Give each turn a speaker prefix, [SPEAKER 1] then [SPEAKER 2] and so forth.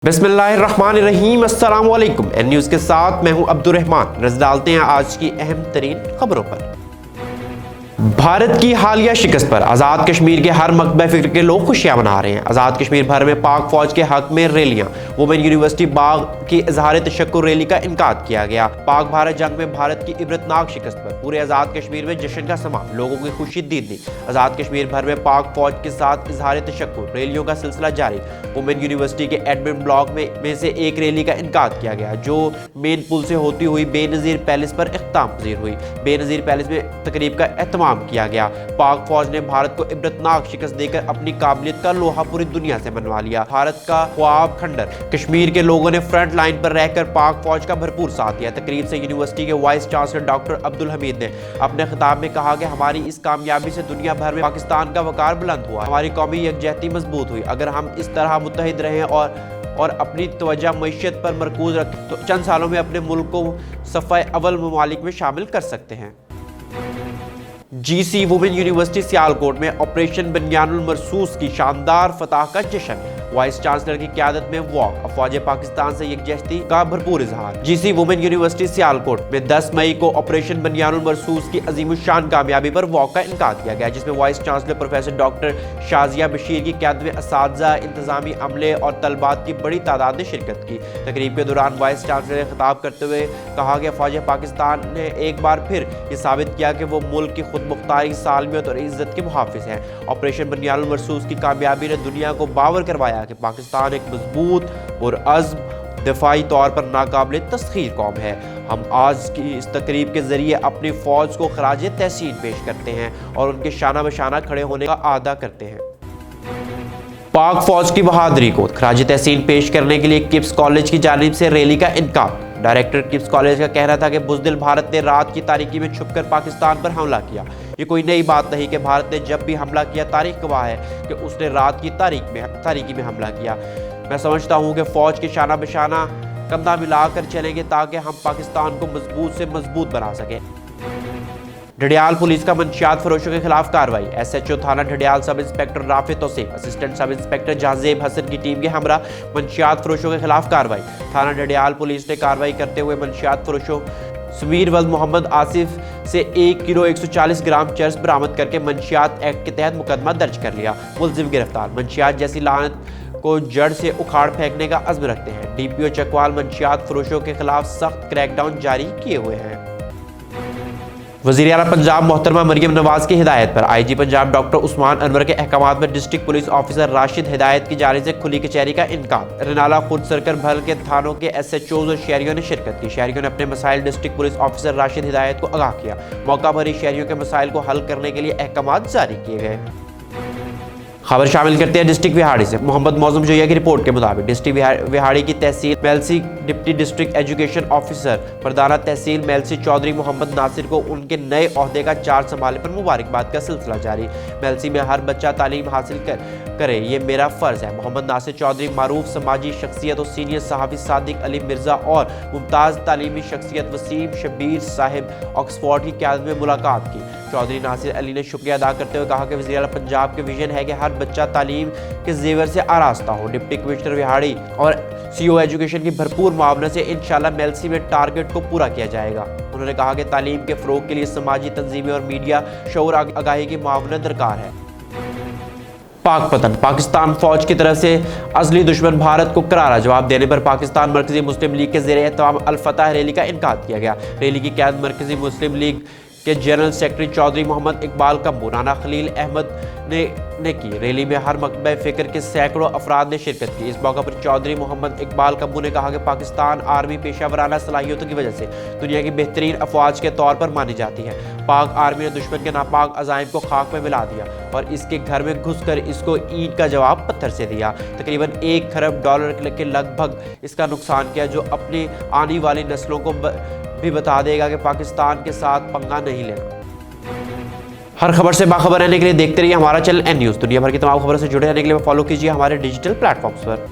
[SPEAKER 1] बिस्मिल्लाहिर्रहमानिर्रहीम। अस्सलाम वालेकुम। एन न्यूज़ के साथ मैं हूं अब्दुर्रहमान। नजर डालते हैं आज की अहम तरीन खबरों पर। भारत की हालिया शिकस्त पर आज़ाद कश्मीर के हर मकबे फिक्र के लोग खुशियां मना रहे हैं। आज़ाद कश्मीर भर में पाक फौज के हक में रैलियां। वुमेन यूनिवर्सिटी बाग की इजहार तशक्कुर रैली का इनकाद किया गया। पाक भारत जंग में भारत की इबरतनाक शिकस्त पर पूरे आज़ाद कश्मीर में जश्न का समा, लोगों की खुशी दीदी। आज़ाद कश्मीर भर में पाक फौज के साथ इजहार तशक्कुर रैलियों का सिलसिला जारी। वुमेन यूनिवर्सिटी के एडमिन ब्लॉक में से एक रैली का इनकाद किया गया, जो मेन पुल से होती हुई बेनज़ीर पैलेस पर इख्तिताम पजीर हुई। बेनज़ीर पैलेस में तकरीब का एहतमाम किया गया। पाक फौज ने भारत को इबरतनाक शिकस्त देकर अपनी काबिलियत का लोहा पूरी दुनिया से मनवा लिया। भारत का ख्वाब खंडर। कश्मीर के लोगों ने फ्रंट लाइन पर रहकर पाक फौज का भरपूर साथ दिया। तकरीब से यूनिवर्सिटी के vice chancellor doctor Abdul Hamid ने अपने खिताब में कहा कि हमारी इस कामयाबी से दुनिया भर में पाकिस्तान का वकार बुलंद हुआ, हमारी कौमी यकजहती मजबूत हुई। अगर हम इस तरह मुत्तहिद रहें और अपनी तवज्जो मईशत पर मरकूज रखें तो चंद सालों में अपने मुल्क को सफ़े अव्वल ममालिक में शामिल कर सकते हैं। जीसी वुमेन यूनिवर्सिटी सियालकोट में ऑपरेशन बनियानुल मरसूस की शानदार फतह का जश्न। वाइस चांसलर की क़यादत में वॉक, अफवाज पाकिस्तान से यकजहती का भरपूर इजहार। जीसी वुमेन यूनिवर्सिटी सियालकोट में 10 मई को ऑपरेशन बनियानुल मरसूस की अजीमुशान कामयाबी पर वॉक का इनकाद किया गया, जिसमें vice chancellor professor doctor Shazia Bashir की क़यादत में असातिज़ा, इंतजामी अमले और तलबात की बड़ी तादाद ने शिरकत की। तकरीब के दौरान वाइस चांसलर ने खिताब करते हुए कहा कि अफवाज पाकिस्तान ने एक बार फिर ये साबित किया कि वो मुल्क की खुद मुख्तारी, सालमियत और इज्जत के मुहाफिज हैं। ऑपरेशन बनियानुल मरसूस की कामयाबी ने दुनिया को बावर करवाया कि पाकिस्तान एक मजबूत और अज़्म दिफाई तौर पर नाकाबिल तस्खीर कौम है। हम आज की इस तकरीब के जरिए अपनी फौज को खराज तहसीन पेश करते हैं और उनके शाना बशाना खड़े होने का आदा करते हैं। पाक फौज की बहादुरी को खराज तहसीन पेश करने के लिए किप्स कॉलेज की जानिब से रैली का इनकाद। डायरेक्टर किप्स कॉलेज का कहना था कि बुज़दिल भारत ने रात की तारीकी में छुपकर पाकिस्तान पर हमला किया। ये कोई नई बात नहीं कि भारत ने जब भी हमला किया, तारीख गवाह है कि उसने रात की तारीकी में हमला किया। मैं समझता हूँ कि फ़ौज के शाना बशाना कंधा मिलाकर चलेंगे ताकि हम पाकिस्तान को मजबूत से मजबूत बना सकें। ढडियाल पुलिस का मंशियात फरोशों के खिलाफ कार्रवाई। SHO थाना Dhudial sub inspector Rafay Tauseef, assistant sub inspector Jahanzeb Hassan की टीम के हमरा मंशियात फरोशों के खिलाफ कार्रवाई। थाना ढडियाल पुलिस ने कार्रवाई करते हुए मंशियात फरोशों समीर वल्द मोहम्मद आसिफ से 1 किलो 140 ग्राम चर्स बरामद करके मंशियात एक्ट के तहत मुकदमा दर्ज कर लिया। मुलजिम गिरफ्तार। मंशियात जैसी लानत को जड़ से उखाड़ फेंकने का अज़्म रखते हैं। DPO चकवाल मंशियात फरोशों के खिलाफ सख्त क्रैकडाउन जारी किए हुए हैं। वज़ीर आला पंजाब मोहतरमा मरियम नवाज की हिदायत पर IG पंजाब डॉक्टर उस्मान अनवर के अहकामात में डिस्ट्रिक्ट पुलिस ऑफिसर राशिद हिदायत की जानिब से खुली कचहरी का इनकाद। रनाला खुद सर्कल भर के थानों के SHOs और शहरियों ने शिरकत की। शहरियों ने अपने मसाइल डिस्ट्रिक्ट पुलिस ऑफिसर राशिद हिदायत को आगाह किया। मौका पर ही शहरियों के मसाइल को हल करने के लिए अहकामात जारी किए गए। खबर शामिल करते हैं डिस्ट्रिक्ट विहाड़ी से। मोहम्मद मौजम जोया की रिपोर्ट के मुताबिक डिस्ट्रिक्ट विहाड़ी की तहसील Mailsi deputy district education officer प्रधाना तहसील मेलसी चौधरी मोहम्मद नासिर को उनके नए ओहदे का चार्ज संभालने पर मुबारकबाद का सिलसिला जारी। मेलसी में हर बच्चा तालीम हासिल करे, ये मेरा फ़र्ज़ है। मोहम्मद नासिर चौधरी मारूफ समाजी शख्सियत और सीनियर सहाफ़ी सादिक अली मिर्ज़ा और मुमताज़ तालीमी शख्सियत वसीम शबीर साहिब ऑक्सफोर्ड की क़यादत में मुलाकात की। चौधरी नासिर अली ने शुक्रिया अदा करते हुए कहा कि वज़ीर आला पंजाब के विजन है कि हर बच्चा तालीम के जेवर से आरास्ता हो। डिप्टी कमिश्नर विहाड़ी और CO एजुकेशन की भरपूर मुआवनत से इंशाअल्लाह मेलसी में टारगेट को पूरा किया जाएगा। उन्होंने कहा कि तालीम के फ़रोग़ के लिए समाजी तंजीमें और मीडिया शऊर आगाही की मुआवनत दरकार है। पाक पतन। पाकिस्तान फौज की तरफ से असली दुश्मन भारत को करारा जवाब देने पर पाकिस्तान मरकजी मुस्लिम लीग के ज़ेरे एहतमाम अल-फतह रैली का इनकाद किया गया। रैली की क़यादत मरकजी मुस्लिम लीग के जनरल सेक्रेटरी चौधरी मोहम्मद इकबाल कम्बू राना खलील अहमद ने की। रैली में हर मकबे फ़िक्र के सैकड़ों अफराद ने शिरकत की। इस मौका पर चौधरी मोहम्मद इकबाल कम्बू ने कहा कि पाकिस्तान आर्मी पेशा वराना सलाहियतों की वजह से दुनिया की बेहतरीन अफवाज के तौर पर मानी जाती है। पाक आर्मी ने दुश्मन के नापाक अज़ाइम को खाक में मिला दिया और इसके घर में घुस कर इसको ईंट का जवाब पत्थर से दिया। तकरीबन $1 खरब के लगभग इसका नुकसान किया, जो अपनी आने वाली नस्लों को भी बता देगा कि पाकिस्तान के साथ पंगा नहीं लेना। हर खबर से बाखबर रहने के लिए देखते रहिए हमारा चैनल N न्यूज़। दुनिया भर की तमाम खबरों से जुड़े रहने के लिए फॉलो कीजिए हमारे डिजिटल प्लेटफॉर्म्स पर।